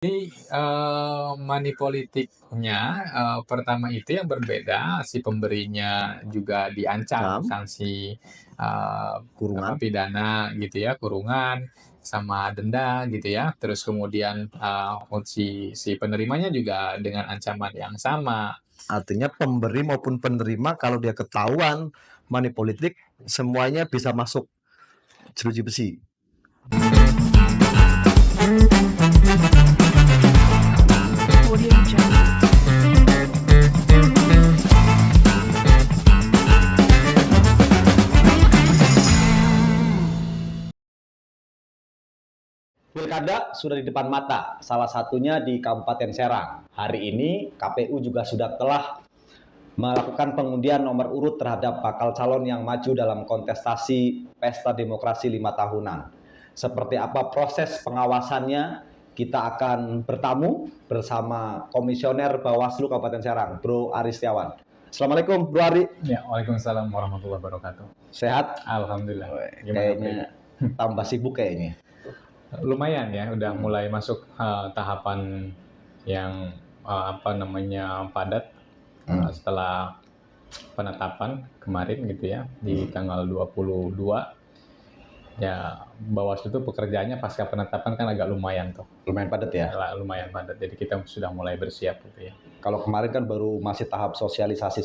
Money politiknya, pertama itu yang berbeda, si pemberinya juga diancam Cam, sanksi, kurungan. pidana gitu ya, kurungan sama denda gitu ya. Terus kemudian, si penerimanya juga dengan ancaman yang sama. Artinya pemberi maupun penerima kalau dia ketahuan money politik, semuanya bisa masuk jeruji besi. Audio Jungle. Pilkada sudah di depan mata, salah satunya di Kabupaten Serang. Hari ini KPU juga sudah telah melakukan pengundian nomor urut terhadap bakal calon yang maju dalam kontestasi Pesta Demokrasi 5 tahunan. Seperti apa proses pengawasannya, kita akan bertamu bersama Komisioner Bawaslu Kabupaten Serang, Bro Ari Setiawan. Assalamualaikum Bro Ari. Ya, waalaikumsalam warahmatullahi wabarakatuh. Sehat? Alhamdulillah. Gimana, Kayaknya tambah sibuk kayaknya. lumayan ya, udah mulai masuk tahapan yang padat setelah penetapan kemarin gitu ya di tanggal 22. Ya, Bawaslu itu pekerjaannya pasca penetapan kan agak lumayan tuh, Lumayan padat ya. lumayan padat. Jadi kita sudah mulai bersiap gitu ya. Kalau kemarin kan baru masih tahap sosialisasi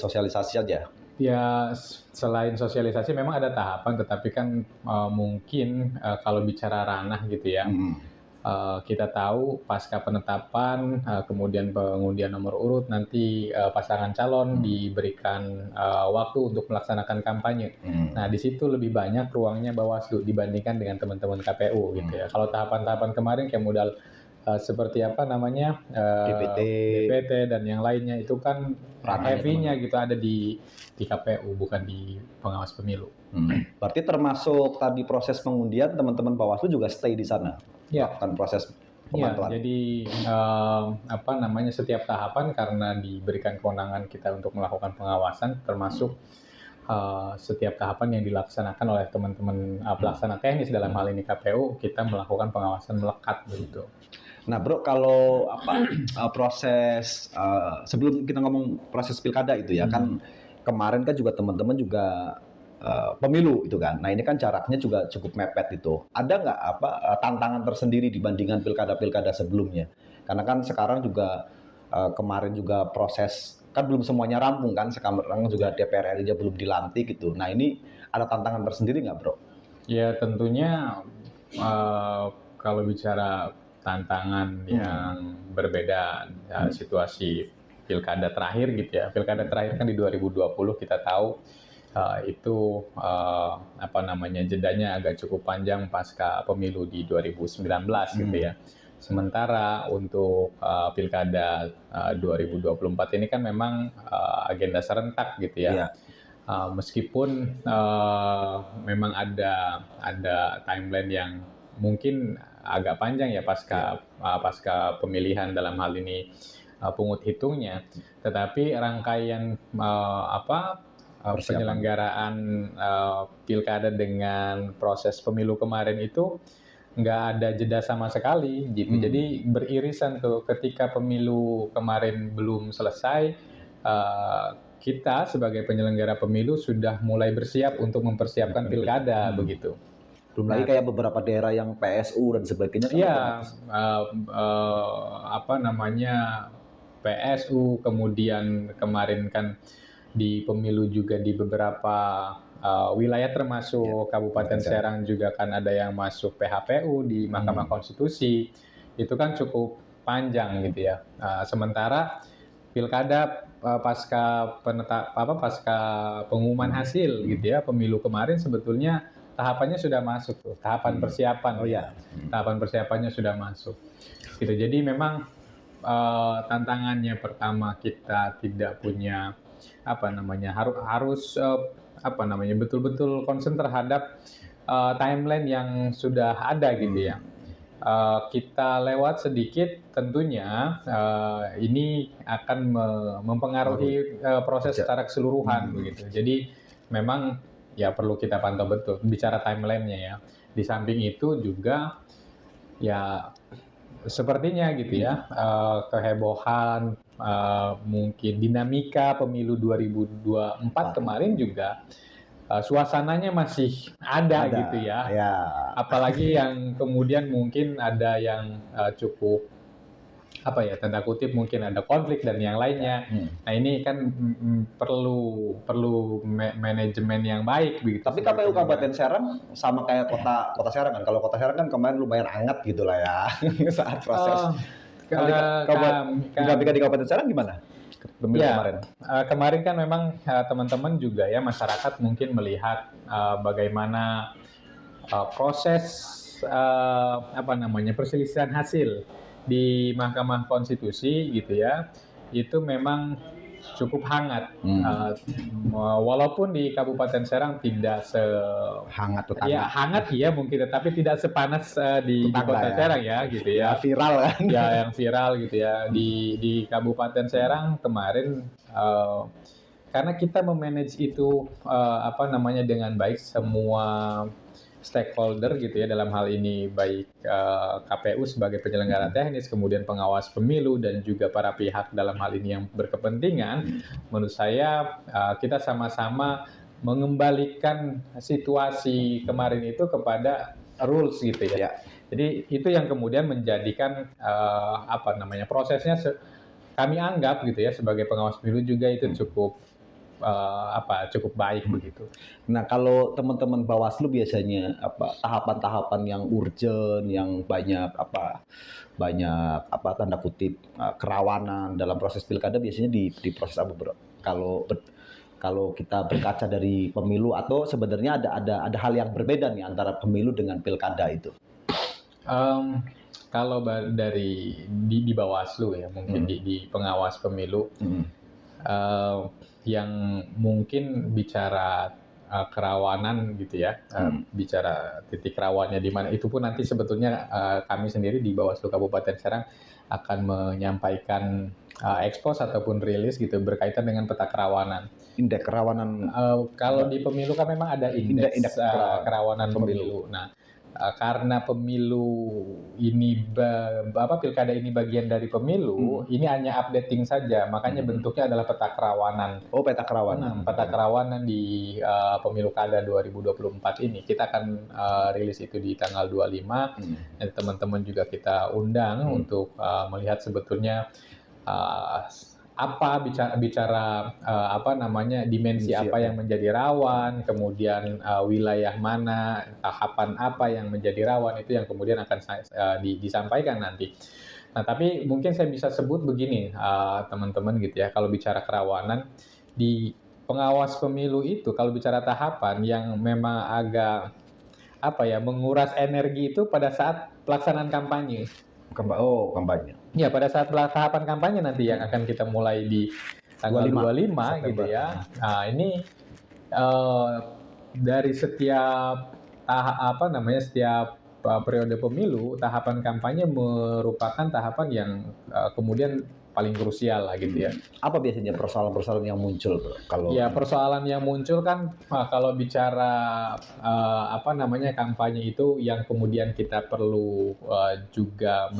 aja. Ya, selain sosialisasi memang ada tahapan, tetapi kan mungkin kalau bicara ranah gitu ya, kita tahu pasca penetapan, kemudian pengundian nomor urut, nanti pasangan calon diberikan waktu untuk melaksanakan kampanye. Nah, di situ lebih banyak ruangnya Bawaslu dibandingkan dengan teman-teman KPU gitu ya. Kalau tahapan-tahapan kemarin kayak modal seperti apa namanya, DPT dan yang lainnya itu kan Ranahnya heavy-nya gitu ada di KPU, bukan di pengawas pemilu. Berarti termasuk tadi proses pengundian teman-teman Bawaslu juga stay di sana, Ya. melakukan proses Ya, pemantauan. jadi setiap tahapan karena diberikan kewenangan kita untuk melakukan pengawasan, termasuk setiap tahapan yang dilaksanakan oleh teman-teman pelaksana teknis dalam hal ini KPU, kita melakukan pengawasan melekat begitu. Nah, Bro, kalau proses sebelum kita ngomong proses pilkada itu ya kan kemarin kan juga teman-teman juga pemilu itu kan. Nah, ini kan jaraknya juga cukup mepet itu. Ada nggak tantangan tersendiri dibandingkan pilkada-pilkada sebelumnya? Karena kan sekarang juga kemarin juga proses kan belum semuanya rampung kan. Sekarang juga DPR RI-nya belum dilantik gitu. Nah, ini ada tantangan tersendiri nggak, Bro? Ya, tentunya kalau bicara tantangan yang berbeda situasi pilkada terakhir gitu ya. Pilkada terakhir kan di 2020 kita tahu itu jedanya agak cukup panjang pasca pemilu di 2019 gitu ya. Sementara untuk pilkada 2024 ini kan memang agenda serentak gitu ya. Iya. Meskipun memang ada timeline yang mungkin agak panjang ya pasca pemilihan dalam hal ini pungut hitungnya, tetapi rangkaian penyelenggaraan pilkada dengan proses pemilu kemarin itu nggak ada jeda sama sekali gitu. Jadi beririsan tuh ketika pemilu kemarin belum selesai, kita sebagai penyelenggara pemilu sudah mulai bersiap untuk mempersiapkan pilkada begitu. Belum lagi kayak beberapa daerah yang PSU dan sebagainya kan. Iya, PSU, kemudian kemarin kan di pemilu juga di beberapa wilayah termasuk Kabupaten Serang juga kan ada yang masuk PHPU di Mahkamah Konstitusi. Itu kan cukup panjang gitu ya. Sementara pilkada pasca pengumuman hasil gitu ya, pemilu kemarin sebetulnya tahapannya sudah masuk tuh, tahapan persiapan. Oh ya. Tahapan persiapannya sudah masuk. Gitu. Jadi memang tantangannya pertama kita tidak punya harus betul-betul concern terhadap timeline yang sudah ada gitu ya. Kita lewat sedikit tentunya ini akan mempengaruhi proses secara keseluruhan begitu. Jadi memang ya perlu kita pantau betul bicara timelinenya ya. Di samping itu juga ya sepertinya gitu ya, kehebohan, mungkin dinamika pemilu 2024 kemarin juga suasananya masih ada gitu ya. Ya. Apalagi yang kemudian mungkin ada yang cukup apa ya, tanda kutip mungkin ada konflik dan yang lainnya. Nah ini kan perlu manajemen yang baik begitu. Tapi KPU Kabupaten Serang sama kayak kota Serang kan. Kalau kota Serang kan kemarin lumayan hangat gitu lah ya saat proses. Kalau dinamika di Kabupaten Serang gimana? Pemilu Ya, kemarin. kemarin kan memang teman-teman juga ya masyarakat mungkin melihat bagaimana proses apa namanya perselisihan hasil di Mahkamah Konstitusi gitu ya, itu memang cukup hangat. Walaupun di Kabupaten Serang tidak Hangat tetangga. ya hangat ya mungkin, tapi tidak sepanas di Tetangga Kota ya. Serang ya gitu ya. Ya viral kan. Ya yang viral gitu ya di Kabupaten Serang kemarin, karena kita memanage itu apa namanya dengan baik semua stakeholder gitu ya, dalam hal ini baik KPU sebagai penyelenggara teknis, kemudian pengawas pemilu dan juga para pihak dalam hal ini yang berkepentingan. Menurut saya kita sama-sama mengembalikan situasi kemarin itu kepada rules gitu ya. Jadi itu yang kemudian menjadikan apa namanya prosesnya kami anggap gitu ya sebagai pengawas pemilu juga itu cukup cukup baik begitu. Nah, kalau teman-teman Bawaslu biasanya tahapan-tahapan yang urgent, yang banyak tanda kutip kerawanan dalam proses pilkada biasanya di proses apa, Bro? Kalau kita berkaca dari pemilu, atau sebenarnya ada hal yang berbeda nih antara pemilu dengan pilkada itu? Kalau dari di Bawaslu ya mungkin di pengawas pemilu, yang mungkin bicara kerawanan gitu ya, bicara titik rawannya di mana, itu pun nanti sebetulnya kami sendiri di Bawaslu Kabupaten Serang akan menyampaikan ekspos ataupun rilis gitu berkaitan dengan peta kerawanan. Indeks kerawanan. Kalau di pemilu kan memang ada indeks kerawanan pemilu. Nah, karena pemilu ini pilkada ini bagian dari pemilu, ini hanya updating saja, makanya bentuknya adalah peta kerawanan. Oh, peta kerawanan. Peta kerawanan di pemilu kada 2024 ini kita akan rilis itu di tanggal 25. Dan teman-teman juga kita undang untuk melihat sebetulnya bicara apa namanya dimensi apa yang menjadi rawan, kemudian wilayah mana, tahapan apa yang menjadi rawan, itu yang kemudian akan disampaikan nanti. Nah, tapi mungkin saya bisa sebut begini teman-teman gitu ya, kalau bicara kerawanan di pengawas pemilu itu, kalau bicara tahapan yang memang agak menguras energi itu pada saat pelaksanaan kampanye. Kampanye. Ya, pada saat tahapan kampanye nanti yang akan kita mulai di tanggal 25 gitu ya. Nah, ini dari setiap setiap periode pemilu, tahapan kampanye merupakan tahapan yang kemudian paling krusial lah gitu ya. Apa biasanya persoalan-persoalan yang muncul, Bro? Persoalan yang muncul kan kalau bicara kampanye itu yang kemudian kita perlu juga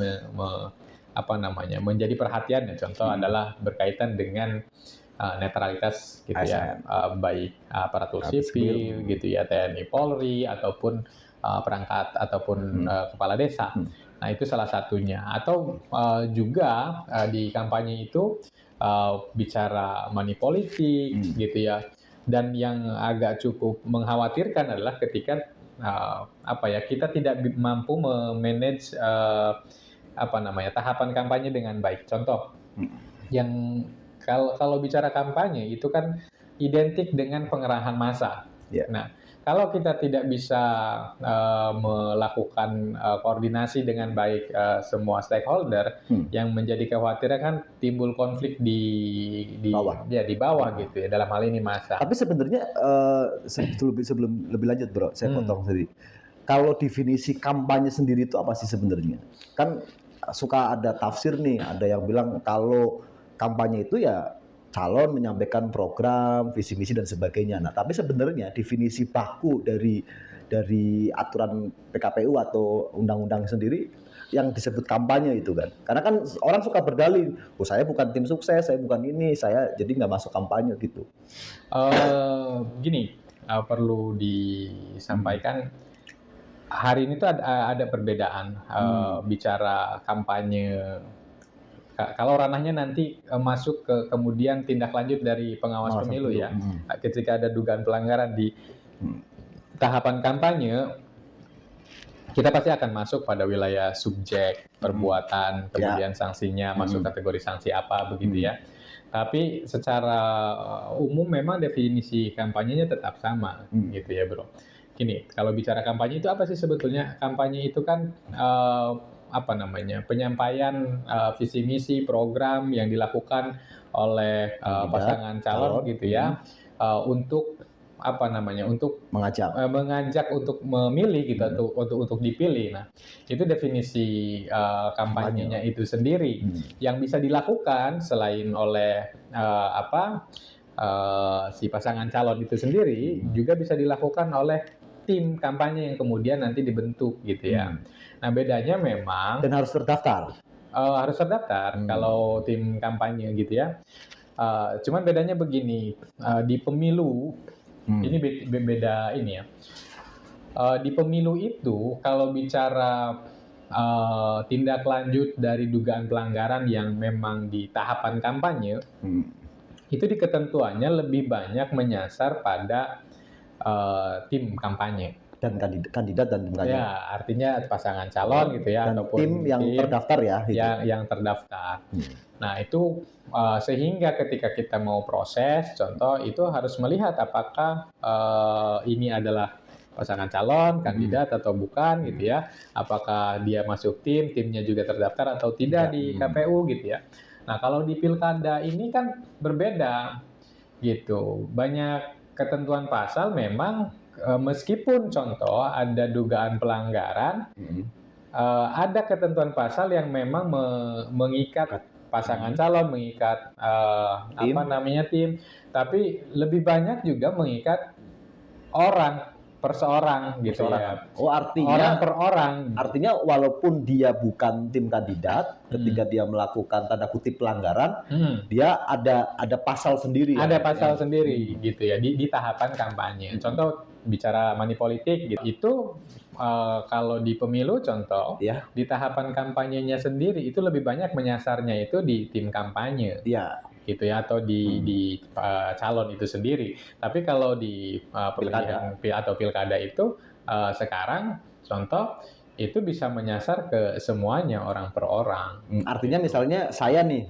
menjadi perhatian ya. Contoh adalah berkaitan dengan netralitas gitu ya, baik aparatur sipil gitu ya, TNI, Polri ataupun perangkat ataupun kepala desa. Nah, itu salah satunya. Atau juga di kampanye itu bicara money politik gitu ya. Dan yang agak cukup mengkhawatirkan adalah ketika kita tidak mampu memanage tahapan kampanye dengan baik. Contoh, yang kalau bicara kampanye itu kan identik dengan pengerahan massa. Nah, kalau kita tidak bisa melakukan koordinasi dengan baik semua stakeholder, yang menjadi kekhawatiran kan timbul konflik di bawah gitu ya, dalam hal ini massa. Tapi sebenarnya sebelum lebih lanjut, Bro, saya potong sendiri. Kalau definisi kampanye sendiri itu apa sih sebenarnya? Kan suka ada tafsir nih, ada yang bilang kalau kampanye itu ya calon menyampaikan program, visi misi dan sebagainya. Nah, tapi sebenarnya definisi baku dari aturan PKPU atau undang-undang sendiri yang disebut kampanye itu kan. Karena kan orang suka berdalih, oh saya bukan tim sukses, saya bukan ini, saya jadi nggak masuk kampanye gitu. Gini, perlu disampaikan hari ini tuh ada perbedaan bicara kampanye. Kalau ranahnya nanti masuk ke kemudian tindak lanjut dari pengawas pemilu ya, ketika ada dugaan pelanggaran di tahapan kampanye, kita pasti akan masuk pada wilayah subjek perbuatan, kemudian sanksinya masuk kategori sanksi apa begitu ya. Tapi secara umum memang definisi kampanyenya tetap sama gitu ya bro. Gini, kalau bicara kampanye itu apa sih sebetulnya? Kampanye itu kan penyampaian visi misi program yang dilakukan oleh pasangan calon gitu ya, untuk untuk mengajak untuk memilih gitu, atau untuk dipilih. Nah, itu definisi kampanyenya itu sendiri yang bisa dilakukan selain oleh si pasangan calon itu sendiri, juga bisa dilakukan oleh tim kampanye yang kemudian nanti dibentuk gitu ya. Nah, bedanya memang Dan harus terdaftar. harus terdaftar kalau tim kampanye gitu ya. Cuman bedanya begini, di pemilu ini beda ini ya. Di pemilu itu kalau bicara tindak lanjut dari dugaan pelanggaran yang memang di tahapan kampanye, itu di ketentuannya lebih banyak menyasar pada tim kampanye Dan kandidat dan tim kampanye. ya, artinya pasangan calon gitu ya, Dan ataupun tim yang terdaftar ya. Gitu. yang terdaftar. Nah, itu sehingga ketika kita mau proses, contoh itu harus melihat apakah ini adalah pasangan calon, kandidat atau bukan gitu ya. Apakah dia masuk timnya juga terdaftar atau tidak di KPU gitu ya. Nah, kalau di pilkada ini kan berbeda gitu. Banyak ketentuan pasal memang meskipun contoh ada dugaan pelanggaran, ada ketentuan pasal yang memang mengikat pasangan calon, mengikat tim, tapi lebih banyak juga mengikat orang perseorang gitu ya. Oh, artinya Orang per orang. Artinya walaupun dia bukan tim kandidat, ketika dia melakukan tanda kutip pelanggaran, dia ada pasal sendiri. Ada pasal sendiri gitu ya di tahapan kampanye. Contoh bicara money politik gitu. Itu kalau di pemilu contoh di tahapan kampanyenya sendiri itu lebih banyak menyasarnya itu di tim kampanye. Gitu ya, atau di calon itu sendiri. Tapi kalau di pemilihan atau pilkada itu sekarang contoh itu bisa menyasar ke semuanya orang per orang. Artinya misalnya saya nih,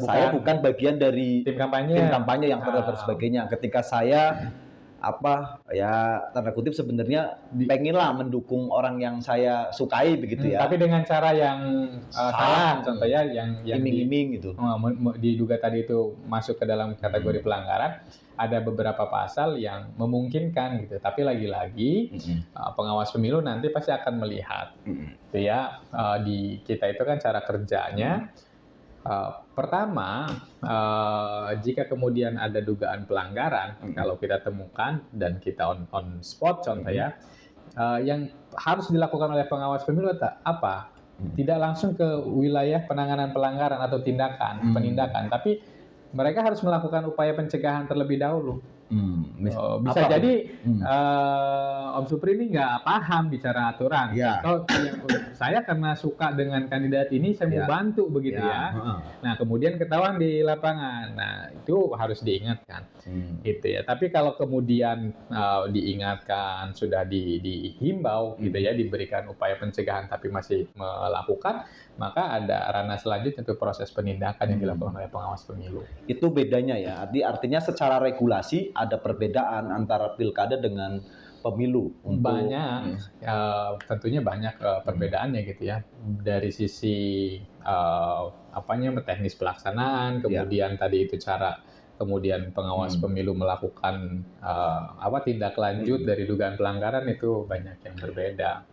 saya bukan bagian dari tim kampanye yang terdaftar sebagainya. Ketika saya tanda kutip sebenarnya pengenlah mendukung orang yang saya sukai begitu ya. Tapi dengan cara yang salah, contohnya yang iming-iming gitu. Diduga tadi itu masuk ke dalam kategori pelanggaran. Ada beberapa pasal yang memungkinkan gitu. Tapi lagi-lagi pengawas pemilu nanti pasti akan melihat, gitu ya. Di kita itu kan cara kerjanya. Pertama, jika kemudian ada dugaan pelanggaran, kalau kita temukan dan kita on spot contoh ya, yang harus dilakukan oleh pengawas pemilu apa? Tidak langsung ke wilayah penanganan pelanggaran atau penindakan, tapi mereka harus melakukan upaya pencegahan terlebih dahulu. Bisa jadi Om Supri ini nggak paham bicara aturan. Atau saya karena suka dengan kandidat ini, saya mau bantu begitu ya. Nah, kemudian ketahuan di lapangan. Nah, itu harus diingatkan. Gitu ya. Tapi kalau kemudian diingatkan, sudah dihimbau gitu ya, diberikan upaya pencegahan tapi masih melakukan, maka ada ranah selanjutnya itu proses penindakan yang dilakukan oleh pengawas pemilu. Itu bedanya ya. Artinya secara regulasi ada perbedaan antara pilkada dengan pemilu. Banyak, tentunya banyak perbedaannya gitu ya. Dari sisi teknis pelaksanaan, kemudian tadi itu cara kemudian pengawas pemilu melakukan tindak lanjut dari dugaan pelanggaran, itu banyak yang berbeda.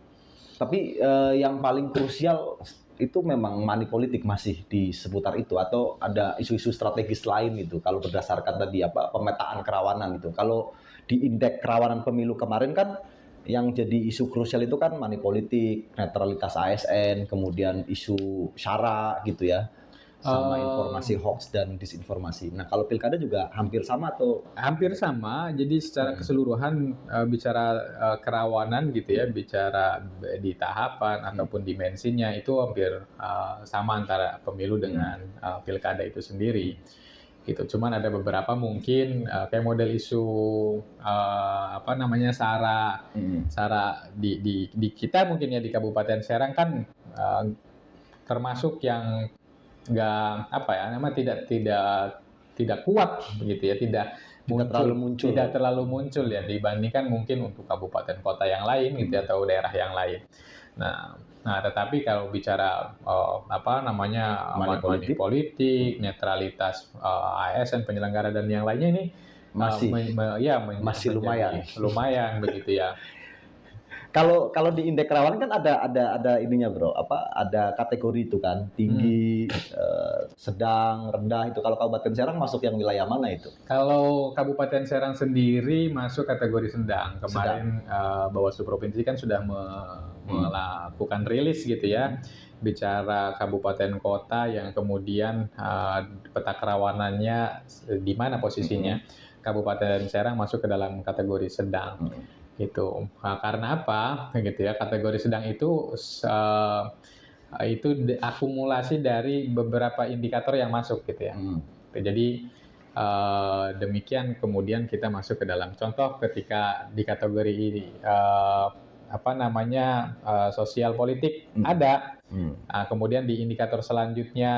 Tapi yang paling krusial itu memang money politik masih di seputar itu, atau ada isu-isu strategis lain itu kalau berdasarkan tadi pemetaan kerawanan itu. Kalau di indeks kerawanan pemilu kemarin kan yang jadi isu krusial itu kan money politik, netralitas ASN, kemudian isu SYARA gitu ya, sama informasi hoax dan disinformasi. Nah, kalau pilkada juga hampir sama atau Hampir sama, jadi secara keseluruhan bicara kerawanan gitu ya, bicara di tahapan ataupun dimensinya itu hampir sama antara pemilu dengan pilkada itu sendiri. Gitu. Cuman ada beberapa mungkin kayak model isu apa namanya SARA di kita mungkin ya di Kabupaten Serang kan termasuk yang nggak apa ya namanya tidak kuat begitu ya, tidak terlalu muncul ya dibandingkan mungkin untuk kabupaten kota yang lain gitu ya, atau daerah yang lain. Nah, tetapi kalau bicara apa namanya money politik, netralitas ASN penyelenggara dan yang lainnya ini masih lumayan begitu ya. Kalau di indeks kerawanan kan ada ininya bro, ada kategori itu kan, tinggi, sedang, rendah itu. Kalau Kabupaten Serang masuk yang wilayah mana itu? Kalau Kabupaten Serang sendiri masuk kategori sedang. Kemarin Bawaslu Provinsi kan sudah melakukan rilis gitu ya, bicara kabupaten kota yang kemudian peta kerawanannya di mana posisinya. Kabupaten Serang masuk ke dalam kategori sedang. Gitu. Karena apa? Gitu ya. Kategori sedang itu akumulasi dari beberapa indikator yang masuk gitu ya. Jadi demikian kemudian kita masuk ke dalam contoh ketika di kategori ini apa namanya sosial politik ada. Kemudian di indikator selanjutnya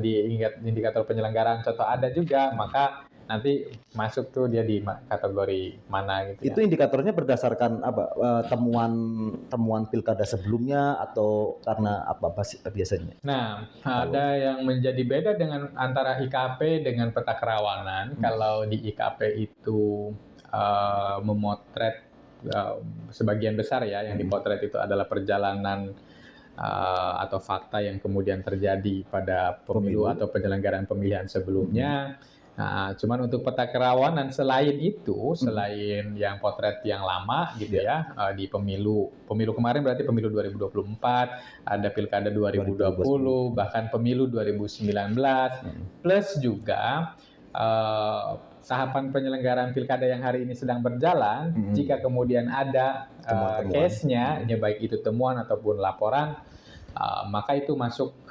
di indikator penyelenggaraan contoh ada juga, maka nanti masuk tuh dia di kategori mana gitu. Itu indikatornya berdasarkan apa? Temuan pilkada sebelumnya atau karena apa biasanya? Nah, ada yang menjadi beda dengan antara IKP dengan peta kerawanan. Kalau di IKP itu memotret sebagian besar ya, yang dipotret itu adalah perjalanan atau fakta yang kemudian terjadi pada pemilu atau penyelenggaraan pemilihan sebelumnya. Nah, cuman untuk peta kerawanan selain yang potret yang lama gitu ya, di pemilu kemarin berarti pemilu 2024, ada pilkada 2020, bahkan pemilu 2019, plus juga tahapan penyelenggaraan pilkada yang hari ini sedang berjalan. Jika kemudian ada case-nya, ya baik itu temuan ataupun laporan, maka itu masuk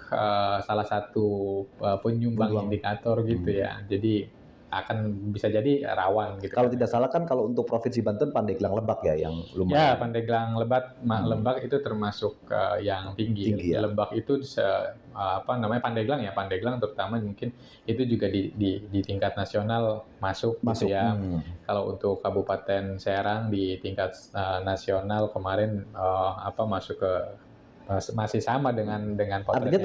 salah satu penyumbang indikator gitu ya. Jadi akan bisa jadi rawan gitu. Kalau tidak salah kan kalau untuk Provinsi Banten Pandeglang Lebak ya yang lumayan. Ya, Pandeglang Lebak itu termasuk yang tinggi ya. Lebak itu Pandeglang ya, Pandeglang terutama mungkin itu juga di tingkat nasional masuk. Gitu ya. Kalau untuk Kabupaten Serang di tingkat nasional kemarin masuk ke masih sama dengan artinya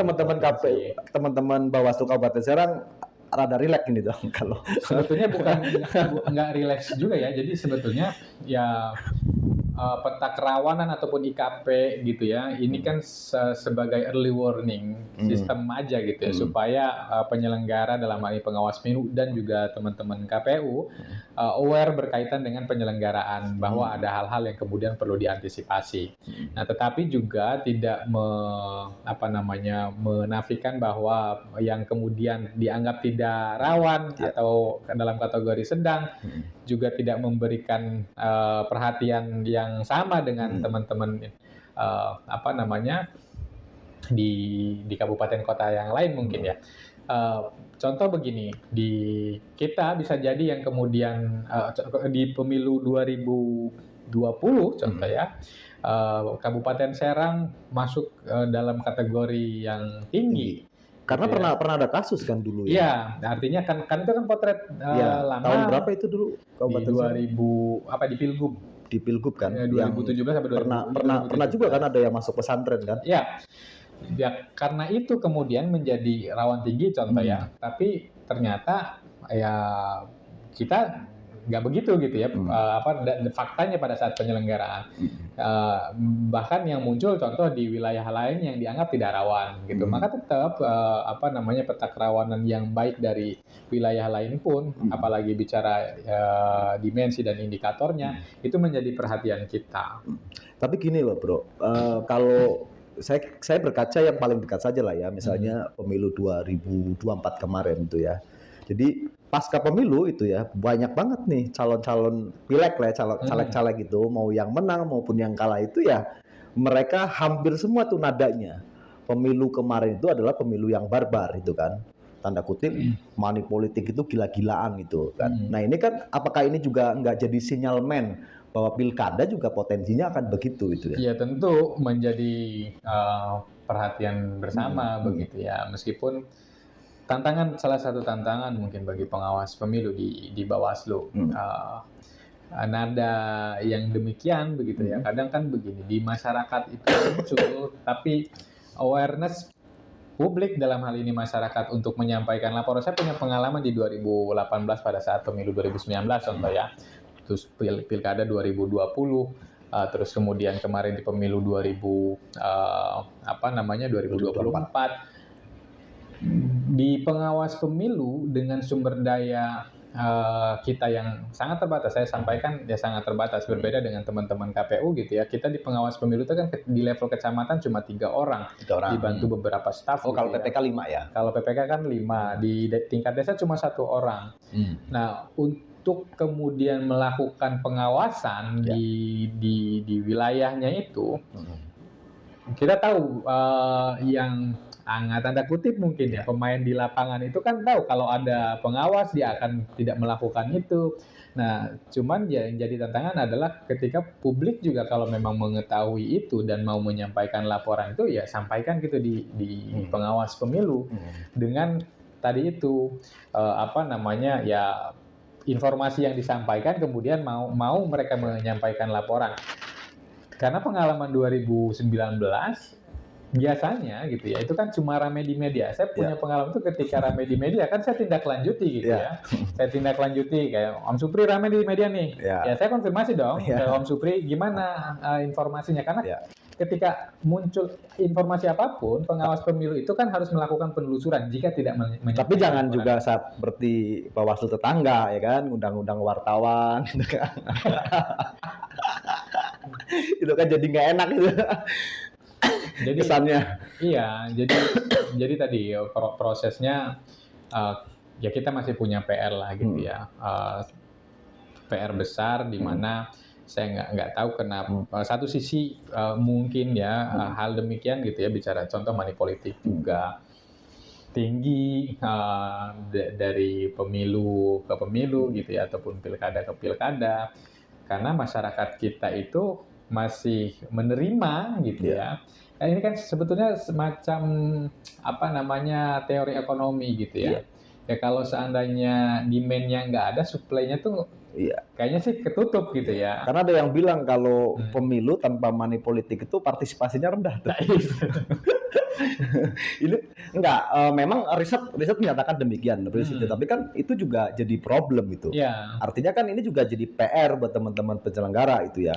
teman-teman Bawaslu Kabupaten Serang rada rileks ini dong kalau sebetulnya nggak rileks juga ya. Jadi sebetulnya ya peta kerawanan ataupun IKP gitu ya, ini kan sebagai early warning sistem aja gitu ya, supaya penyelenggara dalam hal ini pengawas pemilu dan juga teman-teman KPU aware berkaitan dengan penyelenggaraan bahwa ada hal-hal yang kemudian perlu diantisipasi. Nah, tetapi juga tidak menafikan bahwa yang kemudian dianggap tidak rawan atau dalam kategori sedang juga tidak memberikan perhatian yang sama dengan teman-teman di kabupaten kota yang lain mungkin ya. Contoh begini, di kita bisa jadi yang kemudian di pemilu 2020 contoh ya, Kabupaten Serang masuk dalam kategori yang tinggi. Karena pernah ada kasus kan dulu ya. Iya, artinya kan itu kan potret lama. Tahun berapa itu dulu? Di 2000 di Pilgub. Di Pilgub kan. 2017 sampai 2017. Pernah juga kan ada yang masuk pesantren kan? Iya. Ya, karena itu kemudian menjadi rawan tinggi contoh ya. Tapi ternyata ya kita nggak begitu gitu ya. Faktanya pada saat penyelenggaraan. Bahkan yang muncul contoh di wilayah lain yang dianggap tidak rawan gitu. Maka tetap peta kerawanan yang baik dari wilayah lain pun, apalagi bicara dimensi dan indikatornya, itu menjadi perhatian kita. Tapi gini loh bro, kalau saya berkaca yang paling dekat saja lah ya, misalnya pemilu 2024 kemarin itu ya. Jadi pasca pemilu itu ya banyak banget nih calon-calon pileg lah, caleg-caleg gitu, mau yang menang maupun yang kalah itu ya mereka hampir semua tuh nadanya. Pemilu kemarin itu adalah pemilu yang barbar itu kan, tanda kutip money politik itu gila-gilaan gitu kan. Nah ini kan apakah ini juga nggak jadi sinyalmen bahwa pilkada juga potensinya akan begitu itu ya? Ya tentu menjadi perhatian bersama begitu ya, meskipun salah satu tantangan mungkin bagi pengawas pemilu di Bawaslu, nada yang demikian begitu ya, kadang kan begini, di masyarakat itu muncul, tapi awareness publik dalam hal ini masyarakat untuk menyampaikan laporan. Saya punya pengalaman di 2018 pada saat pemilu 2019 contoh ya, terus pilkada 2020, terus kemudian kemarin di pemilu 2024. Di pengawas pemilu dengan sumber daya kita yang sangat terbatas, saya sampaikan ya sangat terbatas, berbeda dengan teman-teman KPU gitu ya. Kita di pengawas pemilu itu kan di level kecamatan cuma 3 orang, dibantu beberapa staf. Oh, gitu kalau PPK 5 ya? Kalau PPK kan 5, di tingkat desa cuma 1 orang. Nah, untuk kemudian melakukan pengawasan di wilayahnya itu, kita tahu yang tanda kutip mungkin ya, pemain di lapangan itu kan tahu kalau ada pengawas dia akan tidak melakukan itu. Nah, cuman yang jadi tantangan adalah ketika publik juga kalau memang mengetahui itu dan mau menyampaikan laporan itu ya sampaikan gitu di pengawas pemilu dengan tadi itu ya informasi yang disampaikan kemudian mau mereka menyampaikan laporan. Karena pengalaman 2019 biasanya gitu ya, itu kan cuma rame di media. Saya punya pengalaman itu ketika rame di media kan saya tindak lanjuti gitu ya. Saya tindak lanjuti kayak Om Supri rame di media nih. Ya saya konfirmasi dong ke Om Supri gimana informasinya, karena ketika muncul informasi apapun, pengawas pemilu itu kan harus melakukan penelusuran jika tidak Tapi jangan juga seperti Bawaslu tetangga ya kan, undang-undang wartawan gitu kan. Itu kan jadi nggak enak gitu. Jadi kesannya. Iya, jadi tadi prosesnya ya kita masih punya PR lah gitu ya. PR besar di mana saya nggak tahu kenapa satu sisi mungkin ya hal demikian gitu ya, bicara contoh money politik juga tinggi dari pemilu ke pemilu gitu ya, ataupun pilkada ke pilkada, karena masyarakat kita itu masih menerima gitu ya. Nah, ini kan sebetulnya semacam teori ekonomi gitu ya. Ya kalau seandainya demand-nya nggak ada, supply-nya tuh kayaknya sih ketutup gitu ya. Karena ada yang bilang kalau pemilu tanpa money politik itu partisipasinya rendah tuh. Ini enggak, memang riset menyatakan demikian, tapi kan itu juga jadi problem itu. Artinya kan ini juga jadi PR buat teman-teman penyelenggara itu ya,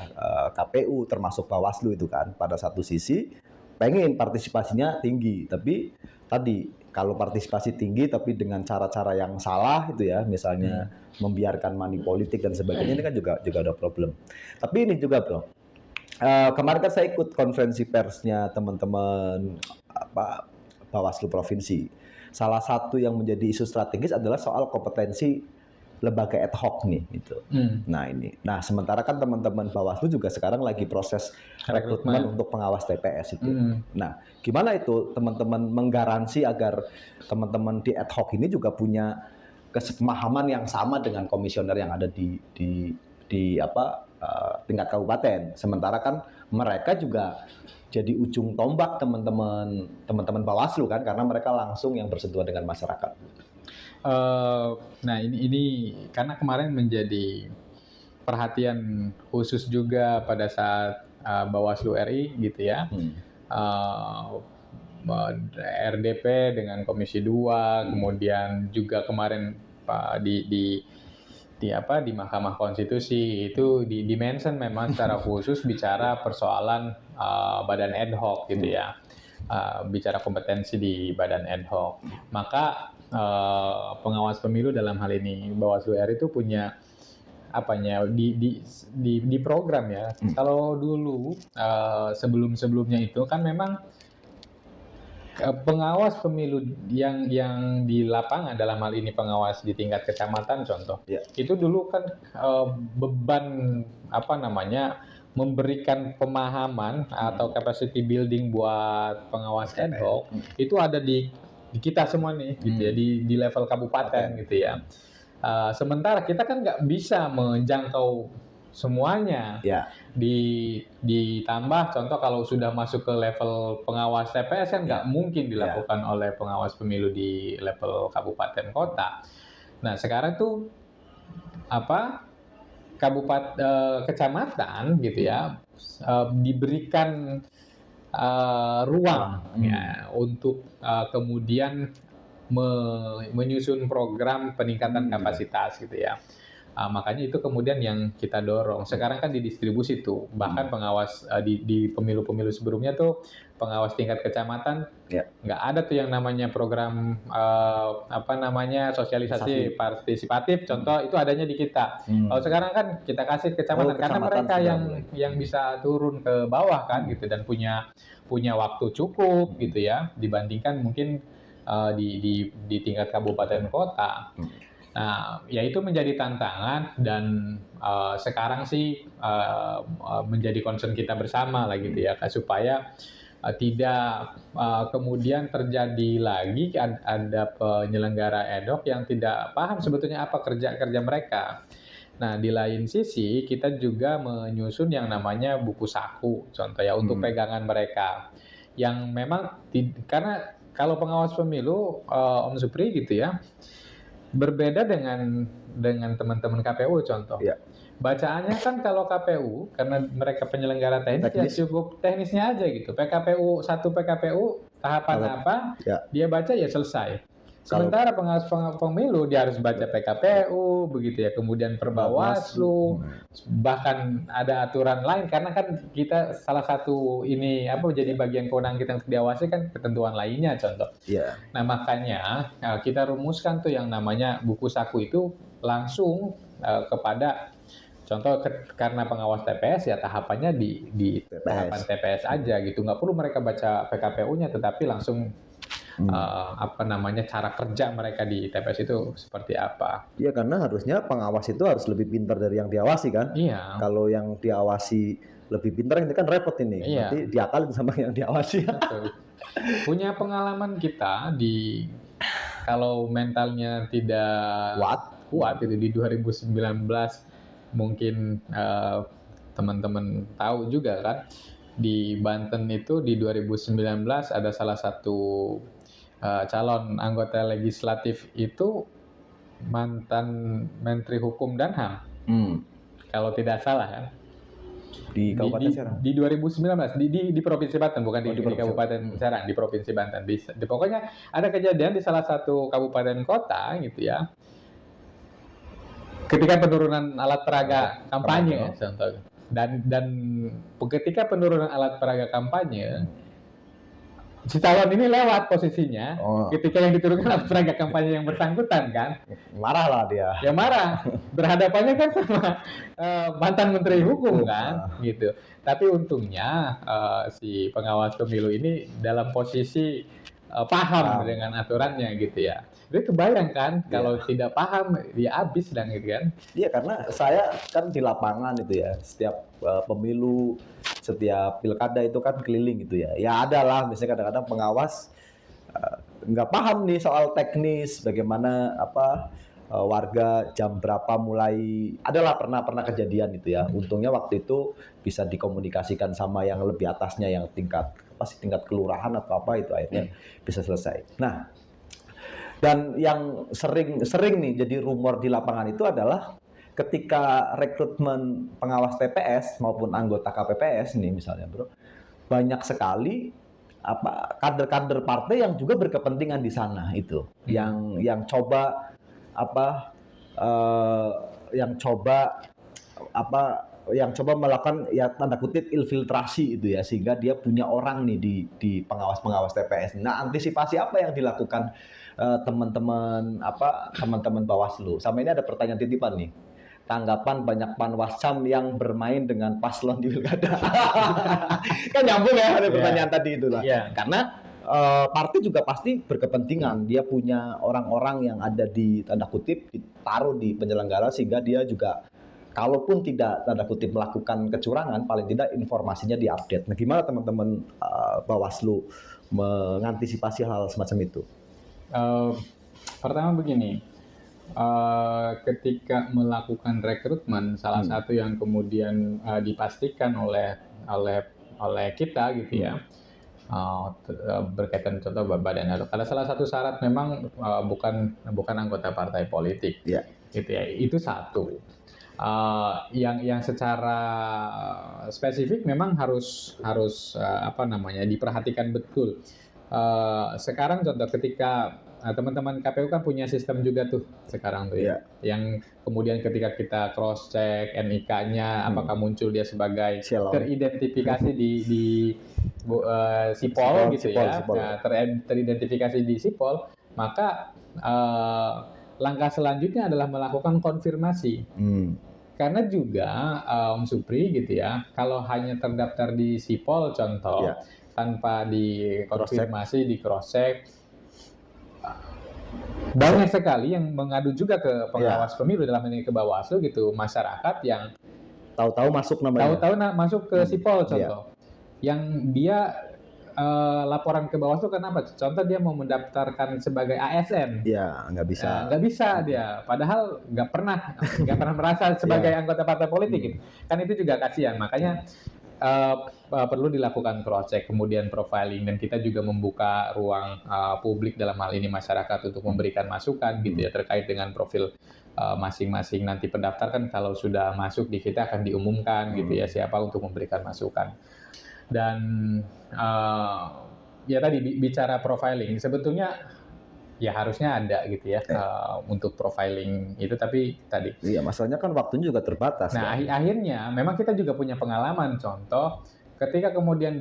KPU termasuk Bawaslu itu kan, pada satu sisi pengen partisipasinya tinggi, tapi tadi kalau partisipasi tinggi tapi dengan cara-cara yang salah itu ya, misalnya membiarkan money politik dan sebagainya, ini kan juga ada problem. Tapi ini juga bro, kemarin kan saya ikut konferensi persnya teman-teman Bawaslu provinsi. Salah satu yang menjadi isu strategis adalah soal kompetensi lembaga ad hoc nih gitu. Nah sementara kan teman-teman Bawaslu juga sekarang lagi proses rekrutmen untuk pengawas TPS itu. Nah gimana itu teman-teman menggaransi agar teman-teman di ad hoc ini juga punya kesepemahaman yang sama dengan komisioner yang ada di tingkat kabupaten. Sementara kan mereka juga jadi ujung tombak teman-teman Bawaslu kan, karena mereka langsung yang bersentuhan dengan masyarakat. Nah ini karena kemarin menjadi perhatian khusus juga pada saat Bawaslu RI gitu ya. RDP dengan Komisi 2, kemudian juga kemarin di Mahkamah Konstitusi itu di mention memang secara khusus bicara persoalan badan ad hoc gitu ya. Bicara kompetensi di badan ad hoc. Maka pengawas pemilu dalam hal ini Bawaslu RI itu punya di program ya. Kalau dulu sebelum-sebelumnya itu kan memang pengawas pemilu yang di lapangan, dalam hal ini pengawas di tingkat kecamatan contoh, itu dulu kan beban memberikan pemahaman atau capacity building buat pengawas ad hoc itu ada di kita semua nih gitu ya, di level kabupaten gitu ya. Sementara kita kan nggak bisa menjangkau semuanya. Ditambah contoh kalau sudah masuk ke level pengawas TPS kan nggak mungkin dilakukan oleh pengawas pemilu di level kabupaten kota. Nah sekarang tuh kecamatan gitu ya diberikan ruang ya untuk kemudian menyusun program peningkatan kapasitas gitu ya. Makanya itu kemudian yang kita dorong. Sekarang kan didistribusi tuh, bahkan pengawas di pemilu-pemilu sebelumnya tuh pengawas tingkat kecamatan nggak ada tuh yang namanya program sosialisasi partisipatif. Contoh itu adanya di kita. Kalau sekarang kan kita kasih kecamatan karena mereka yang bisa turun ke bawah kan gitu dan punya waktu cukup gitu ya dibandingkan mungkin di tingkat kabupaten kota. Nah, ya itu menjadi tantangan dan sekarang sih menjadi concern kita bersama lah gitu ya, supaya tidak kemudian terjadi lagi ada penyelenggara ad hoc yang tidak paham sebetulnya apa kerja mereka. Nah, di lain sisi kita juga menyusun yang namanya buku saku, contoh ya untuk pegangan mereka, yang memang karena kalau pengawas pemilu Om Supri gitu ya. Berbeda dengan teman-teman KPU contoh. Bacaannya kan kalau KPU karena mereka penyelenggara teknis ya cukup teknisnya aja gitu. Satu PKPU tahapan dia baca ya selesai. Sementara pengawas pemilu dia harus baca PKPU begitu ya, kemudian Perbawaslu, bahkan ada aturan lain karena kan kita salah satu ini jadi bagian kewenangan kita untuk diawasi kan ketentuan lainnya contoh. Nah makanya kita rumuskan tuh yang namanya buku saku itu langsung kepada contoh karena pengawas TPS ya tahapannya di tahapan TPS aja gitu, nggak perlu mereka baca PKPU-nya tetapi langsung cara kerja mereka di TPS itu seperti apa? Iya, karena harusnya pengawas itu harus lebih pintar dari yang diawasi kan? Iya. Kalau yang diawasi lebih pintar ini kan repot ini. Nanti diakalin sama yang diawasi. Betul. Punya pengalaman kita kalau mentalnya tidak kuat itu di 2019 mungkin teman-teman tahu juga kan di Banten itu di 2019 ada salah satu calon anggota legislatif itu mantan Menteri Hukum dan HAM, kalau tidak salah kan. Di Kabupaten Serang. Di 2019 di Provinsi Banten, bukan di Kabupaten Serang, di Provinsi Banten. Pokoknya ada kejadian di salah satu kabupaten kota gitu ya. Ketika penurunan alat peraga kampanye, contoh. Dan ketika penurunan alat peraga kampanye, si calon ini lewat posisinya ketika yang diturunkan alat peraga kampanye yang bersangkutan kan. Marah lah dia. Ya marah. Berhadapannya kan sama mantan Menteri Hukum kan gitu. Tapi untungnya si pengawas pemilu ini dalam posisi paham dengan aturannya gitu ya. Jadi kebayang kan kalau tidak paham ya habis dan gitu kan. Iya, karena saya kan di lapangan itu ya, setiap pemilu, setiap pilkada itu kan keliling gitu ya. Ya ada lah, misalnya kadang-kadang pengawas nggak paham nih soal teknis, bagaimana warga jam berapa mulai, adalah pernah kejadian itu ya. Untungnya waktu itu bisa dikomunikasikan sama yang lebih atasnya, yang tingkat kelurahan atau apa, itu akhirnya bisa selesai. Nah, dan yang sering nih jadi rumor di lapangan itu adalah ketika rekrutmen pengawas TPS maupun anggota KPPS nih misalnya bro, banyak sekali kader-kader partai yang juga berkepentingan di sana itu, yang coba eh, yang coba melakukan ya tanda kutip infiltrasi itu ya, sehingga dia punya orang nih di pengawas TPS. Nah, antisipasi apa yang dilakukan teman-teman Bawaslu? Sama ini ada pertanyaan titipan nih. Tanggapan banyak panwascam yang bermain dengan paslon di pilkada. Kan nyambung ya ada pertanyaan tadi itu lah. Karena partai juga pasti berkepentingan, dia punya orang-orang yang ada di tanda kutip ditaruh di penyelenggara, sehingga dia juga kalaupun tidak tanda kutip melakukan kecurangan, paling tidak informasinya diupdate. Nah, gimana teman-teman Bawaslu mengantisipasi hal semacam itu? Pertama begini, ketika melakukan rekrutmen, salah satu yang kemudian dipastikan oleh kita gitu ya, berkaitan contoh badan ad hoc. Ada salah satu syarat memang bukan anggota partai politik, gitu ya. Itu satu. Yang secara spesifik memang harus diperhatikan betul. Sekarang contoh ketika teman-teman KPU kan punya sistem juga tuh sekarang tuh ya, yang kemudian ketika kita cross check NIK-nya apakah muncul dia sebagai teridentifikasi di Sipol gitu ya. Nah, teridentifikasi di Sipol, maka langkah selanjutnya adalah melakukan konfirmasi. Karena juga Om Supri gitu ya, kalau hanya terdaftar di Sipol contoh, tanpa dikonfirmasi, di cross check, banyak sekali yang mengadu juga ke pengawas pemilu, dalam ini ke Bawaslu gitu, masyarakat yang tahu-tahu masuk masuk ke Sipol contoh, yang dia laporan ke Bawaslu kenapa? Contoh dia mau mendaftarkan sebagai ASN, nggak bisa. Nggak bisa dia, padahal nggak pernah merasa sebagai anggota partai politik gitu. Kan itu juga kasihan, makanya perlu dilakukan cross check, kemudian profiling, dan kita juga membuka ruang publik dalam hal ini masyarakat untuk memberikan masukan gitu ya terkait dengan profil masing-masing nanti pendaftar. Kan kalau sudah masuk di kita akan diumumkan gitu ya siapa untuk memberikan masukan. Dan ya tadi bicara profiling, sebetulnya ya harusnya ada gitu ya untuk profiling itu, tapi tadi masalahnya kan waktunya juga terbatas. Nah, akhirnya memang kita juga punya pengalaman, contoh ketika kemudian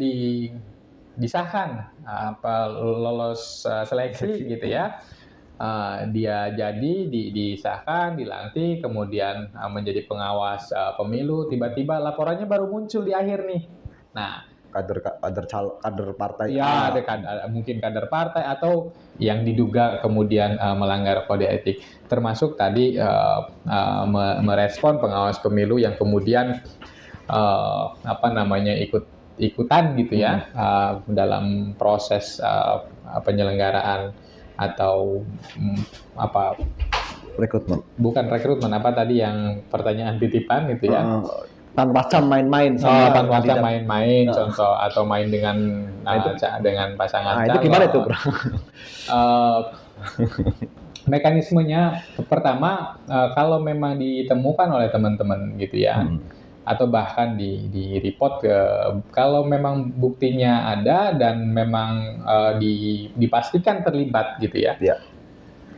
disahkan lolos seleksi gitu ya, dia jadi disahkan, dilantik, kemudian menjadi pengawas pemilu, tiba-tiba laporannya baru muncul di akhir nih. Nah, kader partai, mungkin kader partai atau yang diduga kemudian melanggar kode etik, termasuk tadi merespon pengawas pemilu yang kemudian ikutan gitu ya dalam proses penyelenggaraan atau rekrutmen tadi yang pertanyaan titipan gitu ya. Panwascam main-main contoh, atau main dengan pasangan calon. Itu gimana itu, Bro? Mekanismenya pertama, kalau memang ditemukan oleh teman-teman gitu ya, atau bahkan di report kalau memang buktinya ada dan memang dipastikan terlibat gitu ya.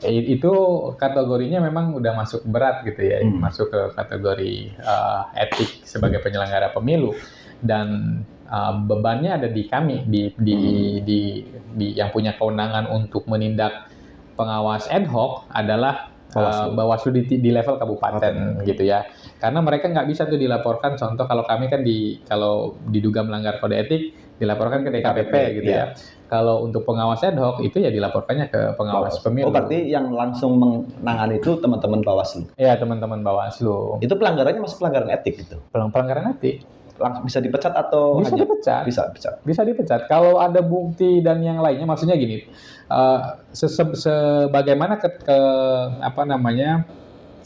Itu kategorinya memang udah masuk berat gitu ya, masuk ke kategori etik sebagai penyelenggara pemilu, dan bebannya ada di kami di yang punya kewenangan untuk menindak pengawas ad hoc adalah Bawaslu di level kabupaten gitu ya, karena mereka nggak bisa tuh dilaporkan. Contoh kalau kami kan kalau diduga melanggar kode etik dilaporkan ke DKPP gitu ya. Kalau untuk pengawas ad hoc itu ya dilaporkannya ke pengawas pemilu. Oh, berarti yang langsung menangani itu teman-teman Bawaslu. Iya, teman-teman Bawaslu. Itu pelanggarannya masuk pelanggaran etik gitu. Pelanggaran etik. Langsung bisa dipecat atau bisa dipecat? Bisa dipecat. Kalau ada bukti dan yang lainnya, maksudnya gini, sebagaimana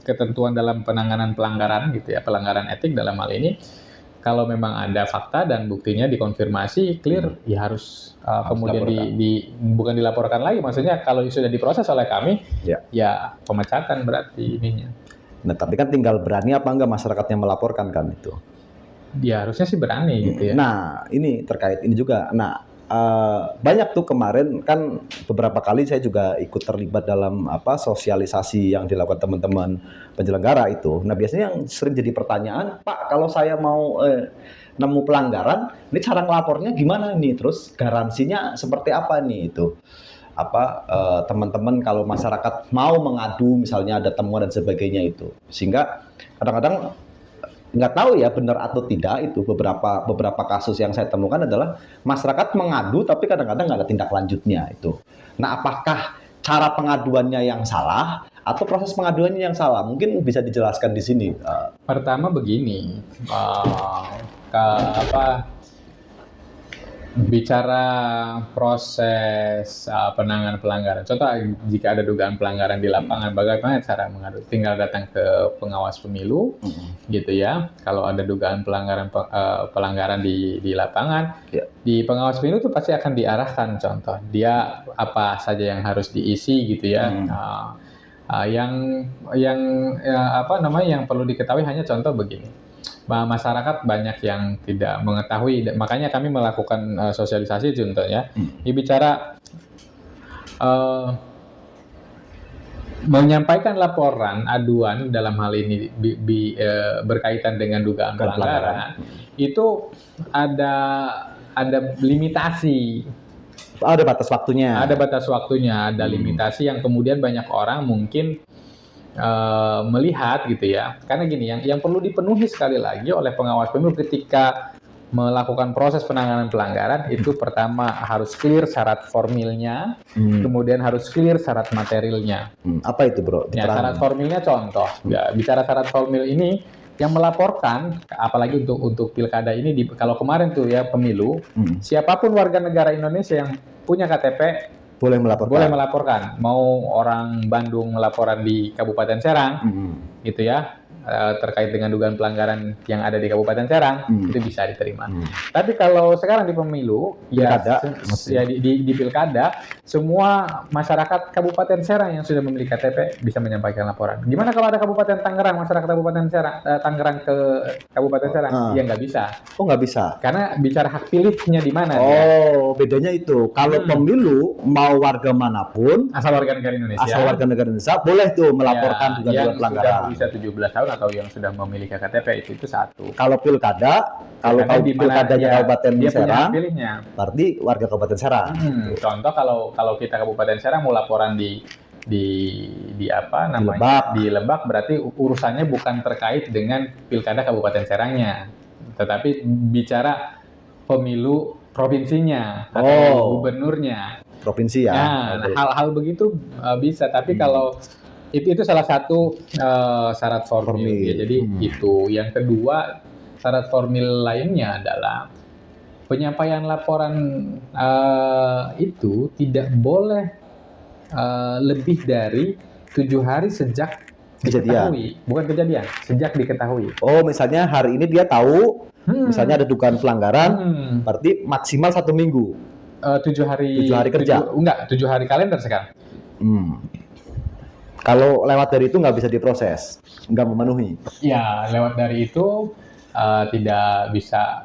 ketentuan dalam penanganan pelanggaran gitu ya, pelanggaran etik dalam hal ini, kalau memang ada fakta dan buktinya dikonfirmasi clear, ya harus kemudian bukan dilaporkan lagi. Maksudnya kalau sudah diproses oleh kami, ya pemecatan berarti ininya. Nah, tapi kan tinggal berani apa enggak masyarakatnya melaporkan kan itu. Ya harusnya sih berani gitu ya. Nah, ini terkait ini juga. Nah, banyak tuh kemarin kan beberapa kali saya juga ikut terlibat dalam sosialisasi yang dilakukan teman-teman penyelenggara itu. Nah biasanya yang sering jadi pertanyaan, Pak, kalau saya mau nemu pelanggaran, ini cara ngelapornya gimana nih? Terus garansinya seperti apa nih itu? Teman-teman kalau masyarakat mau mengadu misalnya ada temuan dan sebagainya itu, sehingga kadang-kadang nggak tahu ya benar atau tidak itu beberapa kasus yang saya temukan adalah masyarakat mengadu tapi kadang-kadang nggak ada tindak lanjutnya itu. Nah apakah cara pengaduannya yang salah atau proses pengaduannya yang salah? Mungkin bisa dijelaskan di sini. Pertama begini, bicara proses penanganan pelanggaran. Contoh jika ada dugaan pelanggaran di lapangan, bagaimana cara mengadu? Tinggal datang ke pengawas pemilu, gitu ya. Kalau ada dugaan pelanggaran di lapangan, di pengawas pemilu itu pasti akan diarahkan. Contoh, dia apa saja yang harus diisi, gitu ya. Yang perlu diketahui hanya contoh begini. Masyarakat banyak yang tidak mengetahui, makanya kami melakukan sosialisasi contohnya. Bicara menyampaikan laporan aduan dalam hal ini berkaitan dengan dugaan pelanggaran itu ada limitasi. Ada batas waktunya. Ada batas waktunya, ada limitasi yang kemudian banyak orang mungkin melihat gitu ya. Karena gini, yang perlu dipenuhi sekali lagi oleh pengawas pemilu ketika melakukan proses penanganan pelanggaran itu pertama harus clear syarat formilnya, kemudian harus clear syarat materialnya. Apa itu, Bro? Ya, syarat formilnya contoh. Ya, bicara syarat formil ini yang melaporkan, apalagi untuk pilkada ini, kalau kemarin tuh ya pemilu, siapapun warga negara Indonesia yang punya KTP boleh melaporkan. Boleh melaporkan. Mau orang Bandung laporan di Kabupaten Serang, gitu ya, terkait dengan dugaan pelanggaran yang ada di Kabupaten Serang, itu bisa diterima. Tapi kalau sekarang di pemilu, pilkada, di pilkada, semua masyarakat Kabupaten Serang yang sudah memiliki KTP bisa menyampaikan laporan. Gimana kalau ada Kabupaten Tangerang, masyarakat Kabupaten Serang, Tangerang ke Kabupaten Serang? Ya nggak bisa. Oh nggak bisa? Karena bicara hak pilihnya di mana. Bedanya itu. Kalau pemilu, mau warga manapun, asal warga negara Indonesia, boleh tuh melaporkan dugaan pelanggaran. Yang sudah bisa 17 tahun atau yang sudah memiliki KTP itu satu. Kalau pilkada, pilkadanya Kabupaten Serang, berarti warga Kabupaten Serang. Contoh kalau kita Kabupaten Serang mau laporan di Lebak, berarti urusannya bukan terkait dengan pilkada Kabupaten Serangnya, tetapi bicara pemilu provinsinya atau gubernurnya. Provinsi ya. Nah, hal-hal begitu bisa, tapi kalau itu salah satu syarat formil. Ya, jadi itu. Yang kedua, syarat formil lainnya adalah penyampaian laporan itu tidak boleh lebih dari 7 hari sejak diketahui. Bukan kejadian, sejak diketahui. Oh, misalnya hari ini dia tahu, misalnya ada dugaan pelanggaran, berarti maksimal 1 minggu. 7 hari kerja. 7 hari kalender sekarang. Kalau lewat dari itu nggak bisa diproses, nggak memenuhi. Ya, lewat dari itu tidak bisa,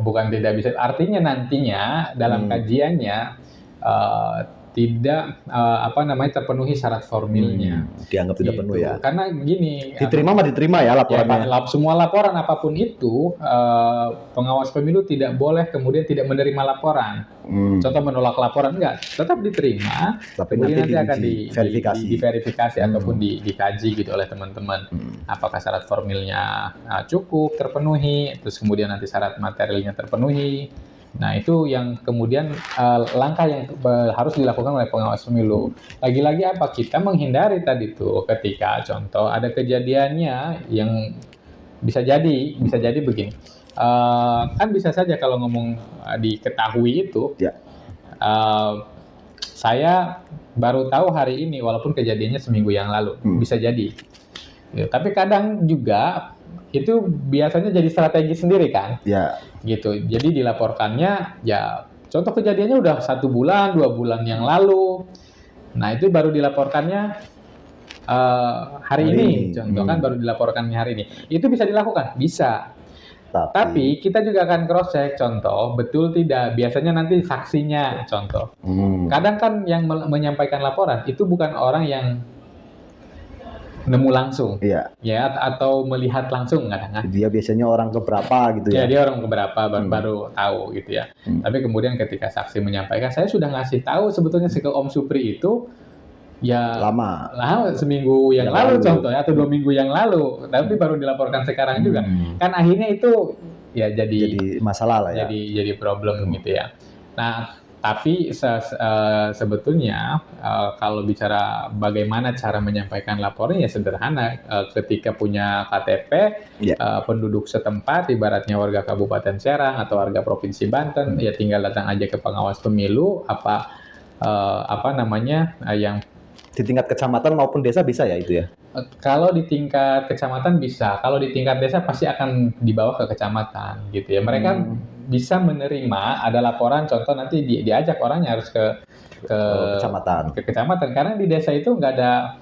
bukan tidak bisa. Artinya nantinya dalam kajiannya tidak terpenuhi syarat formilnya. Dianggap tidak penuh ya. Karena gini. Diterima ya laporannya. Ya, semua laporan apapun itu, pengawas pemilu tidak boleh kemudian tidak menerima laporan. Contoh menolak laporan enggak, tetap diterima. Tapi kemudian nanti akan diverifikasi ataupun dikaji gitu oleh teman-teman. Apakah syarat formilnya cukup terpenuhi, terus kemudian nanti syarat materialnya terpenuhi. Nah, itu yang kemudian langkah yang harus dilakukan oleh pengawas pemilu. Lagi-lagi kita menghindari tadi tuh ketika contoh ada kejadiannya yang bisa jadi begini. Kan bisa saja kalau ngomong diketahui itu, saya baru tahu hari ini walaupun kejadiannya seminggu yang lalu, bisa jadi. Ya, tapi kadang juga itu biasanya jadi strategi sendiri kan. Ya. Gitu. Jadi dilaporkannya ya contoh kejadiannya udah 1 bulan, 2 bulan yang lalu. Nah, itu baru dilaporkannya hari ini. Contoh kan baru dilaporkannya hari ini. Itu bisa dilakukan? Bisa. Tapi kita juga akan cross check, contoh betul tidak. Biasanya nanti saksinya, contoh. Kadang kan yang menyampaikan laporan itu bukan orang yang nemu langsung, Iya. ya atau melihat langsung kadang. Dia biasanya orang keberapa gitu Ya ya. dia orang keberapa baru tahu gitu ya. Tapi kemudian ketika saksi menyampaikan, saya sudah ngasih tahu sebetulnya ke Om Supri itu ya Lama. seminggu yang lalu contohnya atau 2 minggu yang lalu, tapi baru dilaporkan sekarang juga. Kan akhirnya itu ya Jadi masalah lah ya. jadi problem gitu ya. Nah, tapi sebetulnya kalau bicara bagaimana cara menyampaikan laporan ya sederhana. Ketika punya KTP, penduduk setempat, ibaratnya warga Kabupaten Serang atau warga Provinsi Banten, ya tinggal datang aja ke pengawas pemilu, yang Di tingkat kecamatan maupun desa bisa ya itu ya? kalau di tingkat kecamatan bisa, kalau di tingkat desa pasti akan dibawa ke kecamatan gitu ya. Mereka bisa menerima ada laporan, contoh nanti diajak orangnya harus ke kecamatan, karena di desa itu nggak ada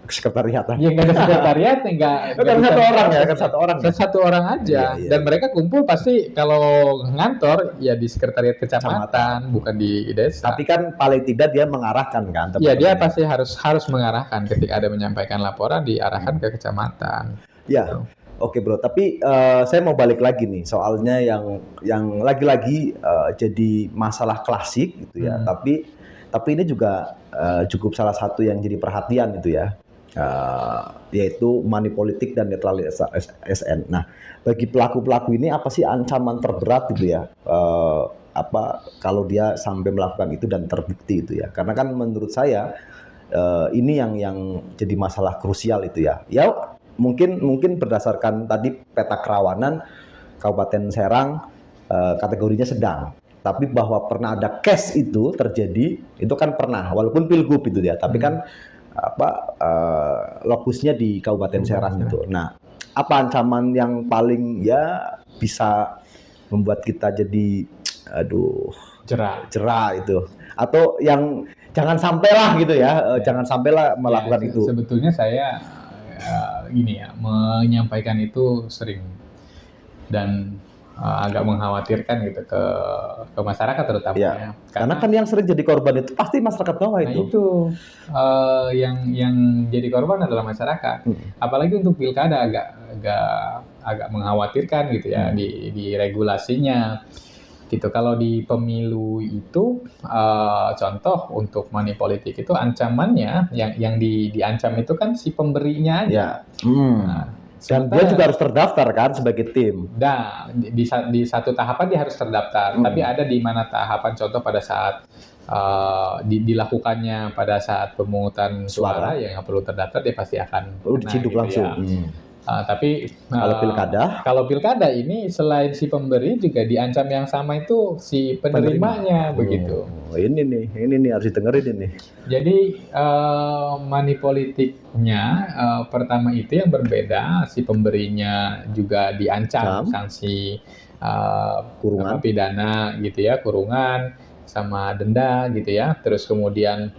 sekretariatan. ya, nggak ada sekretariat, nggak Kan bisa satu orang ya, kan diakses. satu orang. Satu orang aja. Iya. Dan mereka kumpul pasti kalau ngantor ya di sekretariat kecamatan, bukan di desa. Tapi kan paling tidak dia mengarahkan kan. Ya dia pasti harus mengarahkan ketika ada menyampaikan laporan, diarahkan ke kecamatan. Ya. Oke bro, tapi saya mau balik lagi nih soalnya yang lagi-lagi jadi masalah klasik gitu ya. Tapi ini juga cukup salah satu yang jadi perhatian gitu ya. Yaitu money politik dan netralitas ASN. Nah, bagi pelaku-pelaku ini apa sih ancaman terberat gitu ya? Kalau dia sampai melakukan itu dan terbukti itu ya? Karena kan menurut saya ini yang jadi masalah krusial itu ya. Ya mungkin berdasarkan tadi peta kerawanan Kabupaten Serang kategorinya sedang. Tapi bahwa pernah ada case itu terjadi, itu kan pernah, walaupun pilgub itu ya. Tapi kan lokusnya di Kabupaten Serang itu. Nah, apa ancaman yang paling ya bisa membuat kita jadi jerah itu, atau yang jangan sampailah gitu ya, jangan sampailah melakukan itu. Sebetulnya saya gini ya, menyampaikan itu sering dan agak mengkhawatirkan gitu ke masyarakat terutama ya. Karena kan yang sering jadi korban itu pasti masyarakat bawah itu. Nah itu yang jadi korban adalah masyarakat. Apalagi untuk pilkada agak mengkhawatirkan gitu ya di regulasinya. Gitu. Kalau di pemilu itu contoh untuk money politik itu ancamannya yang diancam itu kan si pemberinya aja. Nah, dan dia juga harus terdaftar kan sebagai tim. Nah, di satu tahapan dia harus terdaftar, tapi ada di mana tahapan contoh pada saat dilakukannya pada saat pemungutan suara yang nggak perlu terdaftar dia pasti akan diciduk gitu langsung. Ya. Tapi kalau pilkada ini selain si pemberi juga diancam yang sama itu si penerimanya begitu. Ini nih harus didengerin ini. Jadi money politiknya pertama itu yang berbeda, si pemberinya juga diancam sanksi kurungan pidana gitu ya, kurungan sama denda gitu ya. Terus kemudian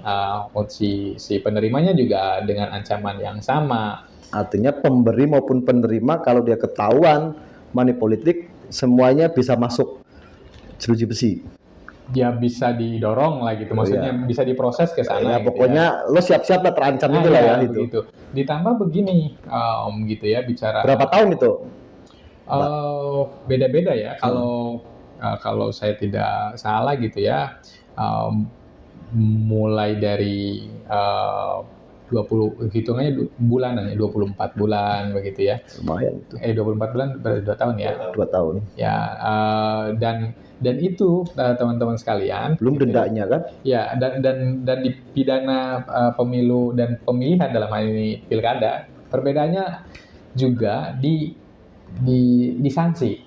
si penerimanya juga dengan ancaman yang sama. Artinya pemberi maupun penerima kalau dia ketahuan money politik semuanya bisa masuk jeruji besi. Dia bisa didorong lah gitu, maksudnya bisa diproses ke sana. Ya, pokoknya lo siap-siap lah terancam itu lah ya gitu. Ditambah begini Om gitu ya bicara. Berapa tahun itu? Beda-beda ya. Kalau saya tidak salah gitu ya, mulai dari hitungannya bulanan ya, 24 bulan begitu ya. Lumayan itu. 24 bulan berarti 2 tahun ya. 2 tahun. Ya, dan itu teman-teman sekalian. Belum dendanya kan? Ya, dan di pidana pemilu dan pemilihan dalam hal ini pilkada, perbedaannya juga di sanksi.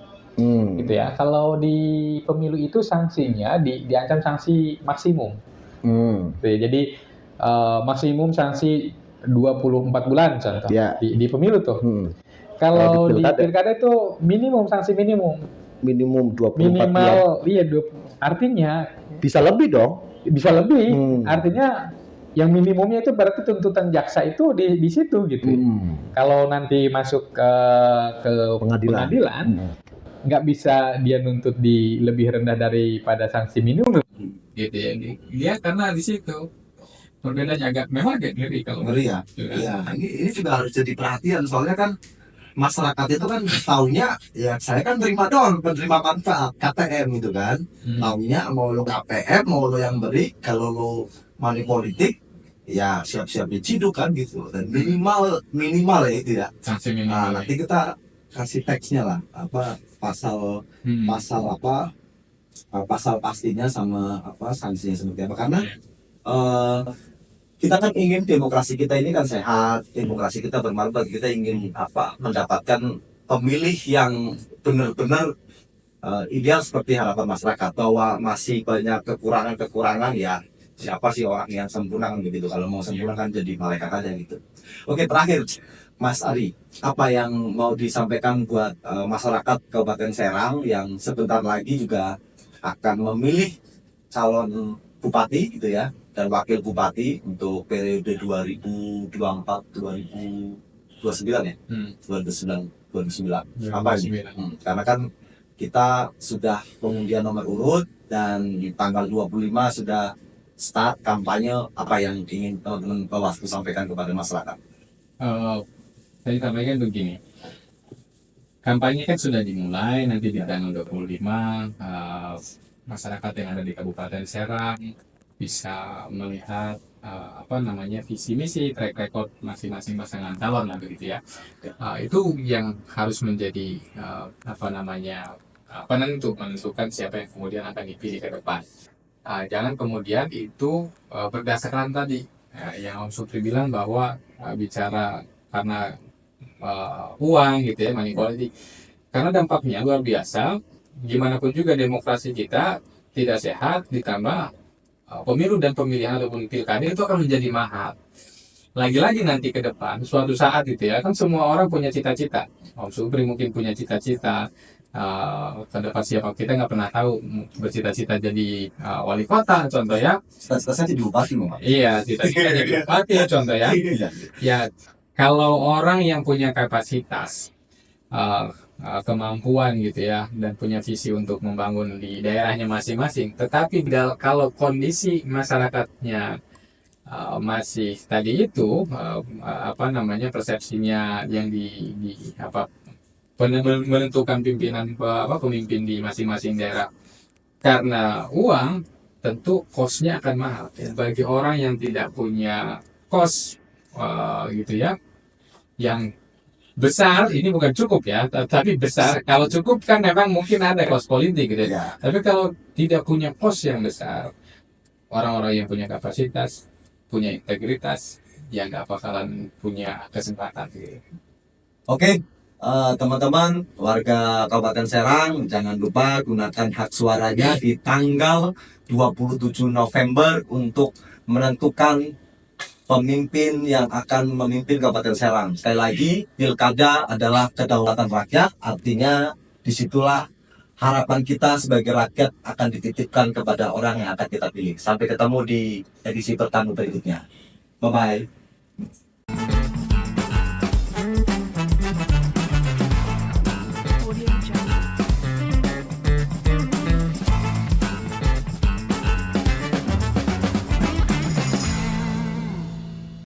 Gitu ya. Kalau di pemilu itu sanksinya diancam sanksi maksimum. Jadi maksimum sanksi 24 bulan contoh di pemilu tuh. Kalau di pilkada itu minimum sanksi minimum 24 minimal bulan. Iya, artinya bisa lebih dong. Bisa lebih. Artinya yang minimumnya itu berarti tuntutan jaksa itu di situ gitu. Kalau nanti masuk ke pengadilan nggak bisa dia nuntut di lebih rendah daripada sanksi minimum gitu ya. Dia karena di situ perbedaannya memang agak ngeri kalau Ngeri ya. Iya, ini juga harus jadi perhatian soalnya kan masyarakat itu kan taunya ya saya kan terima doang penerima manfaat KPM gitu kan. Taunya mau lo KPM mau lo yang beri, kalau lo money politik ya siap-siap diciduk kan gitu. Dan minimal ya itu ya. sanksi Nah, minimal. nanti kita kasih teksnya lah apa pasal apa pasal pastinya sama apa sanksinya seperti apa, karena kita kan ingin demokrasi kita ini kan sehat, demokrasi kita bermartabat, kita ingin apa mendapatkan pemilih yang benar-benar ideal seperti harapan masyarakat, bahwa masih banyak kekurangan-kekurangan ya siapa sih orang yang sempurna kan begitu, kalau mau sempurna kan jadi malaikat aja gitu. Oke, terakhir Mas Ari, apa yang mau disampaikan buat masyarakat Kabupaten Serang yang sebentar lagi juga akan memilih calon bupati gitu ya dan wakil bupati untuk periode 2024-2029 ya? 2009 apa ini? Karena kan kita sudah pengundian nomor urut dan di tanggal 25 sudah start kampanye. Apa yang ingin teman-teman Bawaslu sampaikan kepada masyarakat? Saya sampaikan begini, kampanye kan sudah dimulai nanti di tanggal 25. Masyarakat yang ada di Kabupaten Serang bisa melihat visi misi track record masing-masing pasangan calon lah begitu ya. Itu yang harus menjadi penentu, menentukan siapa yang kemudian akan dipilih ke depan. Jangan kemudian itu berdasarkan tadi yang Om Supri bilang bahwa bicara karena uang gitu ya, money politik, karena dampaknya luar biasa. Gimana pun juga demokrasi kita tidak sehat, ditambah pemilu dan pemilihan ataupun pilkada itu akan menjadi mahal. Lagi-lagi nanti ke depan suatu saat itu ya, kan semua orang punya cita-cita. Om Supri mungkin punya cita-cita ke depan siapa, kita nggak pernah tahu, bercita-cita jadi wali kota contoh ya. Cita-cita jadi bupati Pak. Iya, cita-cita jadi bupati ya contoh ya. Ya kalau orang yang punya kapasitas, kemampuan gitu ya, dan punya visi untuk membangun di daerahnya masing-masing, tetapi kalau kondisi masyarakatnya masih tadi itu persepsinya yang menentukan pemimpin di masing-masing daerah karena uang, tentu cost-nya akan mahal. Bagi orang yang tidak punya cost gitu ya, yang besar, ini bukan cukup ya, tapi besar. Kalau cukup kan memang mungkin ada cost politik gitu ya. Tapi kalau tidak punya cost yang besar, orang-orang yang punya kapasitas, punya integritas, ya nggak bakalan punya kesempatan gitu. Oke, teman-teman warga Kabupaten Serang, jangan lupa gunakan hak suaranya di tanggal 27 November untuk menentukan pemimpin yang akan memimpin Kabupaten Serang. Sekali lagi, pilkada adalah kedaulatan rakyat, artinya disitulah harapan kita sebagai rakyat akan dititipkan kepada orang yang akan kita pilih. Sampai ketemu di edisi pertama berikutnya. Bye-bye.